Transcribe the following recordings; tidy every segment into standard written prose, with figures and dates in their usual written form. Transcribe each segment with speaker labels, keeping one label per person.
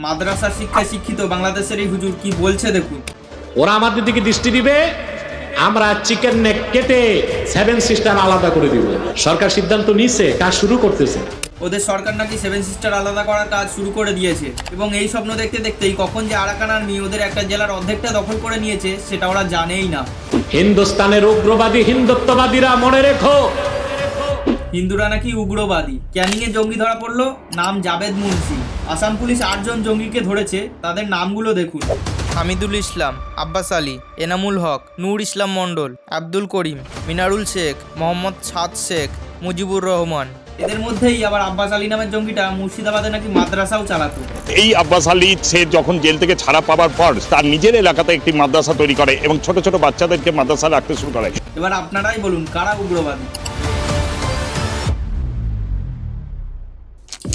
Speaker 1: মাদ্রাসা শিক্ষায় শিক্ষিত বাংলাদেশের এই হুজুর কি বলছে দেখুন।
Speaker 2: ওরা আমাদের দিকে দৃষ্টি দিবে, আমরা চিকেন নেক কেটে 7 সিস্টার আলাদা করে দিব। সরকার সিদ্ধান্ত নিচ্ছে, কাজ শুরু করতেছে।
Speaker 1: ওদের সরকার নাকি 7 সিস্টার আলাদা করার কাজ শুরু করে দিয়েছে এবং এই স্বপ্ন দেখতে দেখতেই কখন যে আরাকান আর্মি ওদের একটা জেলার অর্ধেকটা দখল করে নিয়েছে সেটা ওরা জানেই না।
Speaker 2: হিন্দুস্তানের উগ্রবাদী হিন্দুত্ববাদীরা মনে রেখো,
Speaker 1: হিন্দুরা নাকি উগ্রবাদী। ক্যানিং এ জঙ্গি ধরা পড়লো, নাম জাবেদ মুন্সি। আসাম পুলিশ 8 জন জঙ্গিকে ধরেছে, তাদের নামগুলো দেখুন। হামিদুল ইসলাম, আব্বাস আলী, এনামুল হক, নূর ইসলাম মণ্ডল, আব্দুল করিম, মিনারুল শেখ, মোহাম্মদ সাদ শেখ, মুজিবুর রহমান। এদের মধ্যেই আবার আব্বাস আলী নামের জঙ্গিটা মুর্শিদাবাদে নাকি মাদ্রাসাও চালাতো।
Speaker 3: এই আব্বাস আলী সে যখন জেল থেকে ছাড়া পাওয়ার পর তার নিজের এলাকাতে একটি মাদ্রাসা তৈরি করে এবং ছোট ছোট বাচ্চাদেরকে মাদ্রাসা রাখতে শুরু করে।
Speaker 1: এবার আপনারাই বলুন কারা উগ্রবাদী।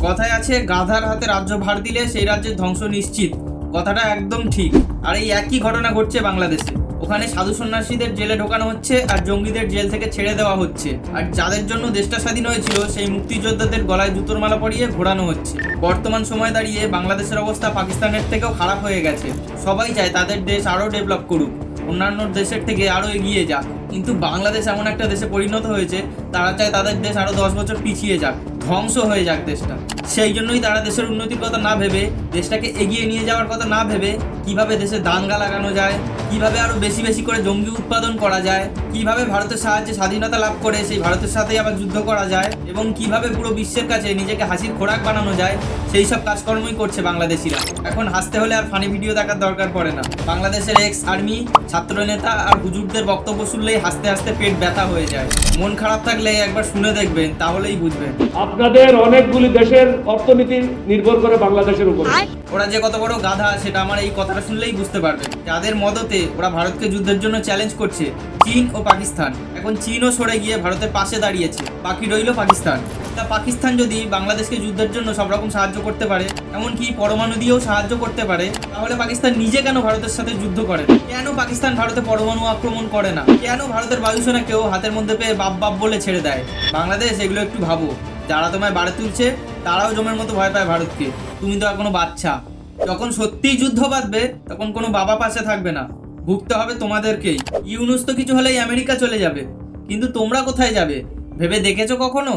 Speaker 1: কথায় আছে গাধার হাতে রাজ্য ভার দিলে সেই রাজ্যের ধ্বংস নিশ্চিত। কথাটা একদম ঠিক। আর এই একই ঘটনা ঘটছে বাংলাদেশে। ওখানে সাধু সন্ন্যাসীদের জেলে ঢোকানো হচ্ছে আর জঙ্গিদের জেল থেকে ছেড়ে দেওয়া হচ্ছে। আর যাদের জন্য দেশটা স্বাধীন হয়েছিল সেই মুক্তিযোদ্ধাদের গলায় জুতোর মালা পরিয়ে ঘোরানো হচ্ছে। বর্তমান সময় দাঁড়িয়ে বাংলাদেশের অবস্থা পাকিস্তানের থেকেও খারাপ হয়ে গেছে। সবাই চায় তাদের দেশ আরও ডেভেলপ করুক, অন্যান্য দেশের থেকে আরও এগিয়ে যাক, কিন্তু বাংলাদেশ এমন একটা দেশে পরিণত হয়েছে তারা চায় তাদের দেশ আরও 10 বছর পিছিয়ে যাক, ধ্বংস হয়ে যাক দেশটা। সেই জন্যই তারা দেশের উন্নতির কথা না ভেবে, দেশটাকে এগিয়ে নিয়ে যাওয়ার কথা না ভেবে, কিভাবে দেশে দাঙ্গা লাগানো যায়, কিভাবে আরও বেশি বেশি করে জঙ্গি উৎপাদন করা যায়, কিভাবে ভারতের সাহায্যে স্বাধীনতা লাভ করে সেই ভারতের সাথেই আবার যুদ্ধ করা যায় এবং কিভাবে পুরো বিশ্বের কাছে নিজেকে হাসির খোরাক বানানো যায়, সেই সব কাজকর্মই করছে বাংলাদেশিরা। এখন হাসতে হলে আর ফানি ভিডিও দেখার দরকার পড়ে না। বাংলাদেশের এক্স আর্মি, ছাত্রনেতা আর হুজুরদের বক্তব্য শুনলেই হাসতে হাসতে পেট ব্যথা হয়ে যায়। মন খারাপ থাকলে একবার শুনে দেখবেন, তাহলেই বুঝবেন।
Speaker 4: আপনাদের অনেকগুলি দেশের অর্থনীতি নির্ভর করে বাংলাদেশের উপর।
Speaker 1: ওরা যে কত বড় গাধা সেটা আমার এই কথাটা শুনলেই বুঝতে পারবে। যাদের মদতে ওরা ভারতকে যুদ্ধের জন্য চ্যালেঞ্জ করছে, চীন ও পাকিস্তান। এখন চীনও সরে গিয়ে ভারতের পাশে দাঁড়িয়েছে, বাকি রইল পাকিস্তান। তা পাকিস্তান যদি বাংলাদেশকে যুদ্ধের জন্য সব রকম সাহায্য করতে পারে, এমনকি পরমাণু দিয়েও সাহায্য করতে পারে, তাহলে পাকিস্তান নিজে কেন ভারতের সাথে যুদ্ধ করে? কেন পাকিস্তান ভারতে পরমাণু আক্রমণ করে না? কেন ভারতের বায়ুসেনাকেও হাতের মধ্যে পেয়ে বাপ বাপ বলে ছেড়ে দেয়? বাংলাদেশ এগুলো একটু ভাবো। যারা তোমায় বাড়ি তুলছে তারাও জমের মতো ভয় পায় ভারতকে। তুমি তো এখনো বাচ্চা। যখন সত্যিই যুদ্ধ বাঁধবে তখন কোনো বাবা পাশে থাকবে না, ভুগতে হবে তোমাদেরকেই। ইউনুস তো কিছু হলেই আমেরিকা চলে যাবে, কিন্তু তোমরা কোথায় যাবে ভেবে দেখেছো কখনো?